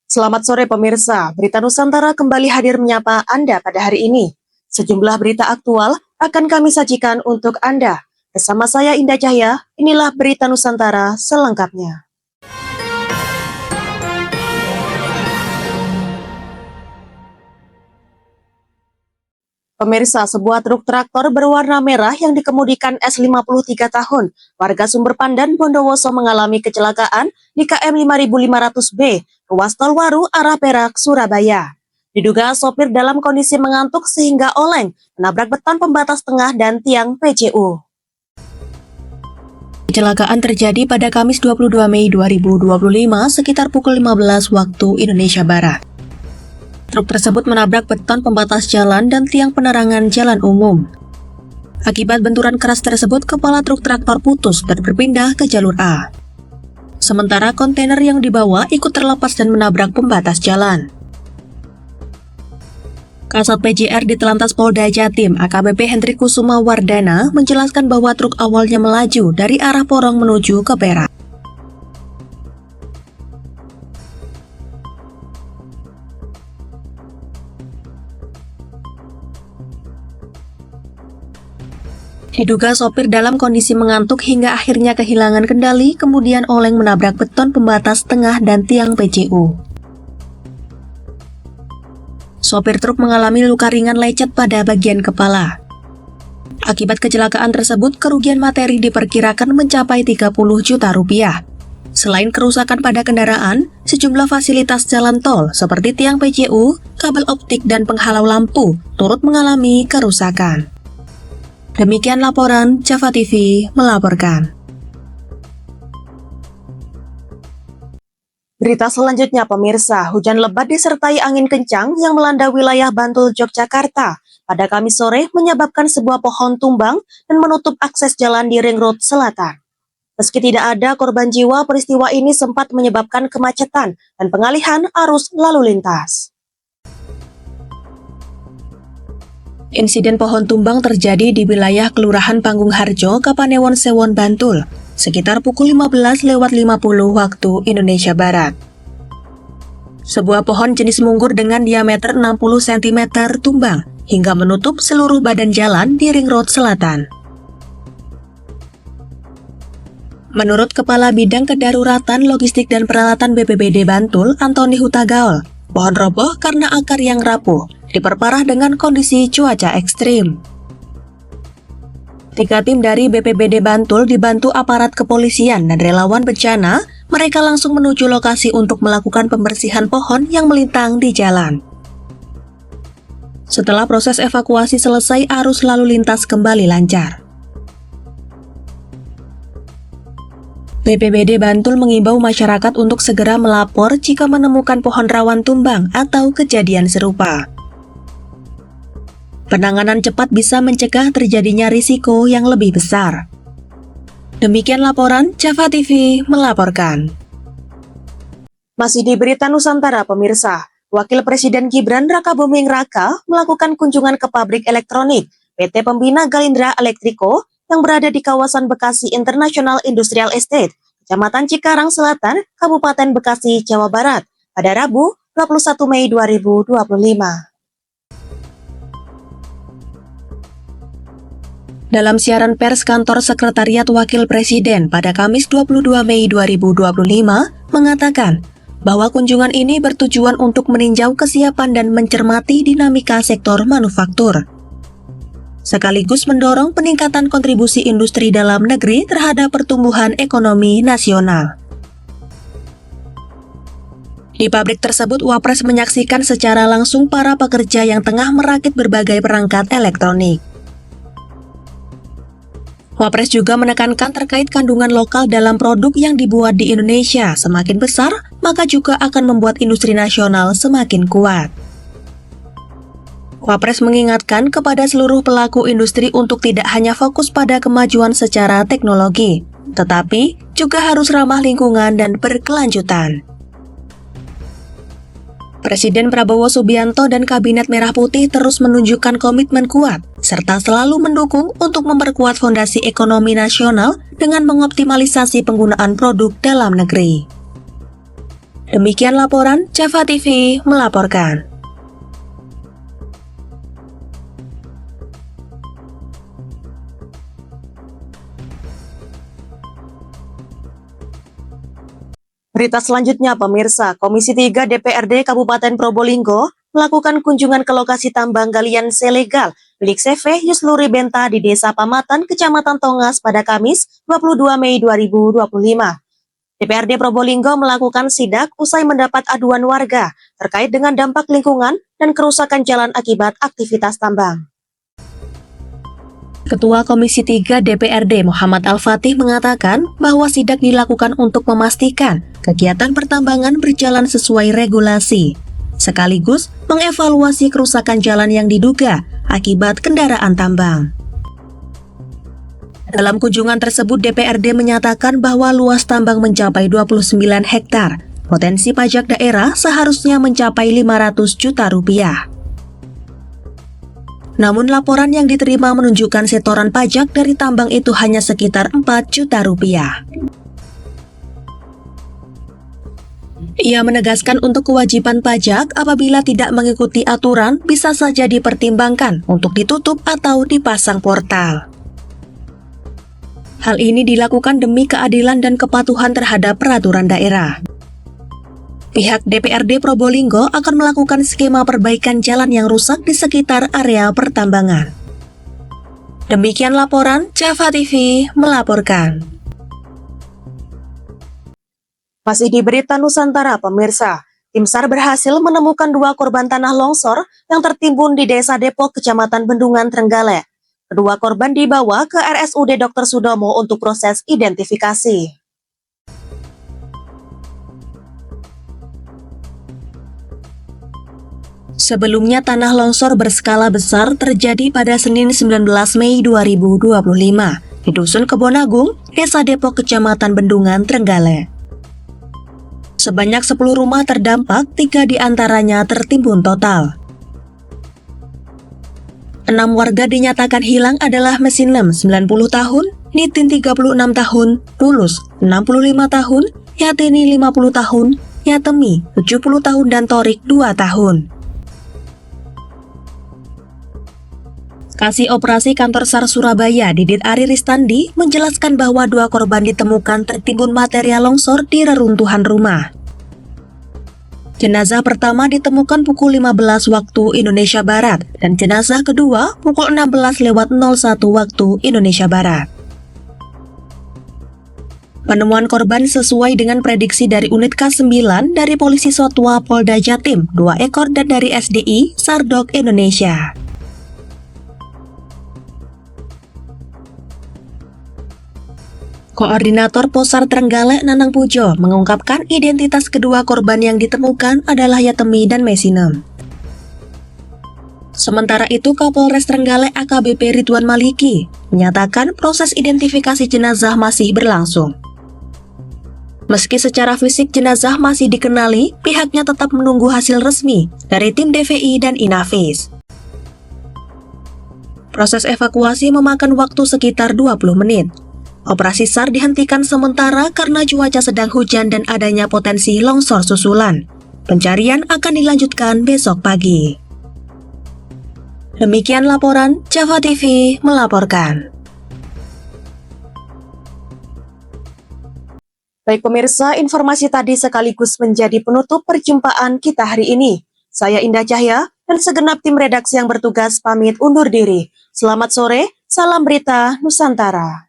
Selamat sore pemirsa, Berita Nusantara kembali hadir menyapa Anda pada hari ini. Sejumlah berita aktual akan kami sajikan untuk Anda. Bersama saya Indah Cahya, inilah Berita Nusantara selengkapnya. Pemirsa, sebuah truk traktor berwarna merah yang dikemudikan S53 tahun, warga Sumber Pandan, Bondowoso mengalami kecelakaan di KM 5500B, ruas tol Waru arah Perak, Surabaya. Diduga sopir dalam kondisi mengantuk sehingga oleng, menabrak beton pembatas tengah dan tiang PJU. Kecelakaan terjadi pada Kamis 22 Mei 2025 sekitar pukul 15 waktu Indonesia Barat. Truk tersebut menabrak beton pembatas jalan dan tiang penerangan jalan umum. Akibat benturan keras tersebut, kepala truk traktor putus dan berpindah ke jalur A. Sementara kontainer yang dibawa ikut terlepas dan menabrak pembatas jalan. Kasat PJR di Telantas Polda Jatim, AKBP Hendrik Kusuma Wardana, menjelaskan bahwa truk awalnya melaju dari arah Porong menuju ke Perak. Diduga sopir dalam kondisi mengantuk hingga akhirnya kehilangan kendali, kemudian oleng menabrak beton pembatas tengah dan tiang PJU. Sopir truk mengalami luka ringan lecet pada bagian kepala. Akibat kecelakaan tersebut, kerugian materi diperkirakan mencapai 30 juta rupiah. Selain kerusakan pada kendaraan, sejumlah fasilitas jalan tol seperti tiang PJU, kabel optik, dan penghalau lampu turut mengalami kerusakan. Demikian laporan Java TV melaporkan. Berita selanjutnya pemirsa, hujan lebat disertai angin kencang yang melanda wilayah Bantul, Yogyakarta pada Kamis sore menyebabkan sebuah pohon tumbang dan menutup akses jalan di Ring Road Selatan. Meski tidak ada korban jiwa, peristiwa ini sempat menyebabkan kemacetan dan pengalihan arus lalu lintas. Insiden pohon tumbang terjadi di wilayah Kelurahan Panggung Harjo, Kapanewon Sewon, Bantul, sekitar pukul 15.50 waktu Indonesia Barat. Sebuah pohon jenis munggur dengan diameter 60 cm tumbang hingga menutup seluruh badan jalan di Ring Road Selatan. Menurut Kepala Bidang Kedaruratan Logistik dan Peralatan BPBD Bantul, Antoni Hutagaol, pohon roboh karena akar yang rapuh, diperparah dengan kondisi cuaca ekstrim. 3 tim dari BPBD Bantul dibantu aparat kepolisian dan relawan bencana, mereka langsung menuju lokasi untuk melakukan pembersihan pohon yang melintang di jalan. Setelah proses evakuasi selesai, arus lalu lintas kembali lancar. BPBD Bantul mengimbau masyarakat untuk segera melapor jika menemukan pohon rawan tumbang atau kejadian serupa. Penanganan cepat bisa mencegah terjadinya risiko yang lebih besar. Demikian laporan Java TV melaporkan. Masih di Berita Nusantara pemirsa, Wakil Presiden Gibran Rakabuming Raka melakukan kunjungan ke pabrik elektronik PT Pembina Galindra Elektriko yang berada di kawasan Bekasi International Industrial Estate, Kecamatan Cikarang Selatan, Kabupaten Bekasi, Jawa Barat, pada Rabu 21 Mei 2025. Dalam siaran pers kantor Sekretariat Wakil Presiden pada Kamis 22 Mei 2025 mengatakan bahwa kunjungan ini bertujuan untuk meninjau kesiapan dan mencermati dinamika sektor manufaktur, sekaligus mendorong peningkatan kontribusi industri dalam negeri terhadap pertumbuhan ekonomi nasional. Di pabrik tersebut, Wapres menyaksikan secara langsung para pekerja yang tengah merakit berbagai perangkat elektronik. Wapres juga menekankan terkait kandungan lokal dalam produk yang dibuat di Indonesia semakin besar, maka juga akan membuat industri nasional semakin kuat. Wapres mengingatkan kepada seluruh pelaku industri untuk tidak hanya fokus pada kemajuan secara teknologi, tetapi juga harus ramah lingkungan dan berkelanjutan. Presiden Prabowo Subianto dan Kabinet Merah Putih terus menunjukkan komitmen kuat, serta selalu mendukung untuk memperkuat fondasi ekonomi nasional dengan mengoptimalisasi penggunaan produk dalam negeri. Demikian laporan Java TV melaporkan. Berita selanjutnya, pemirsa, Komisi 3 DPRD Kabupaten Probolinggo melakukan kunjungan ke lokasi tambang galian selegal milik CV Yusluri Benta di Desa Pamatan, Kecamatan Tongas pada Kamis 22 Mei 2025. DPRD Probolinggo melakukan sidak usai mendapat aduan warga terkait dengan dampak lingkungan dan kerusakan jalan akibat aktivitas tambang. Ketua Komisi 3 DPRD Muhammad Al-Fatih mengatakan bahwa sidak dilakukan untuk memastikan kegiatan pertambangan berjalan sesuai regulasi, sekaligus mengevaluasi kerusakan jalan yang diduga akibat kendaraan tambang. Dalam kunjungan tersebut, DPRD menyatakan bahwa luas tambang mencapai 29 hektar. Potensi pajak daerah seharusnya mencapai 500 juta rupiah. Namun laporan yang diterima menunjukkan setoran pajak dari tambang itu hanya sekitar 4 juta rupiah. Ia menegaskan untuk kewajiban pajak apabila tidak mengikuti aturan bisa saja dipertimbangkan untuk ditutup atau dipasang portal. Hal ini dilakukan demi keadilan dan kepatuhan terhadap peraturan daerah. Pihak DPRD Probolinggo akan melakukan skema perbaikan jalan yang rusak di sekitar area pertambangan. Demikian laporan Java TV melaporkan. Masih di berita Nusantara, pemirsa, tim SAR berhasil menemukan 2 korban tanah longsor yang tertimbun di Desa Depok, Kecamatan Bendungan, Trenggalek. Kedua korban dibawa ke RSUD Dr. Sudomo untuk proses identifikasi. Sebelumnya, tanah longsor berskala besar terjadi pada Senin 19 Mei 2025 di Dusun Kebonagung, Desa Depok, Kecamatan Bendungan, Trenggalek. Sebanyak 10 rumah terdampak, 3 diantaranya tertimbun total. 6 warga dinyatakan hilang adalah Mesinem 90 tahun, Nitin 36 tahun, Tulus 65 tahun, Yatini 50 tahun, Yatemi 70 tahun, dan Torik 2 tahun. Kasih Operasi Kantor SAR Surabaya, Didit Ari Ristandi, menjelaskan bahwa 2 korban ditemukan tertimbun material longsor di reruntuhan rumah. Jenazah pertama ditemukan pukul 15 waktu Indonesia Barat, dan jenazah kedua pukul 16:01 waktu Indonesia Barat. Penemuan korban sesuai dengan prediksi dari Unit K9 dari Polisi Sotwa Polda Jatim, 2 ekor, dan dari SDI Sardog Indonesia. Koordinator Posar Trenggalek Nanang Pujo mengungkapkan identitas kedua korban yang ditemukan adalah Yatemi dan Mesinem. Sementara itu, Kapolres Trenggalek AKBP Ridwan Maliki menyatakan proses identifikasi jenazah masih berlangsung. Meski secara fisik jenazah masih dikenali, pihaknya tetap menunggu hasil resmi dari tim DVI dan Inavis. Proses evakuasi memakan waktu sekitar 20 menit. Operasi SAR dihentikan sementara karena cuaca sedang hujan dan adanya potensi longsor susulan. Pencarian akan dilanjutkan besok pagi. Demikian laporan Java TV melaporkan. Baik pemirsa, informasi tadi sekaligus menjadi penutup perjumpaan kita hari ini. Saya Indah Cahya dan segenap tim redaksi yang bertugas pamit undur diri. Selamat sore, salam berita Nusantara.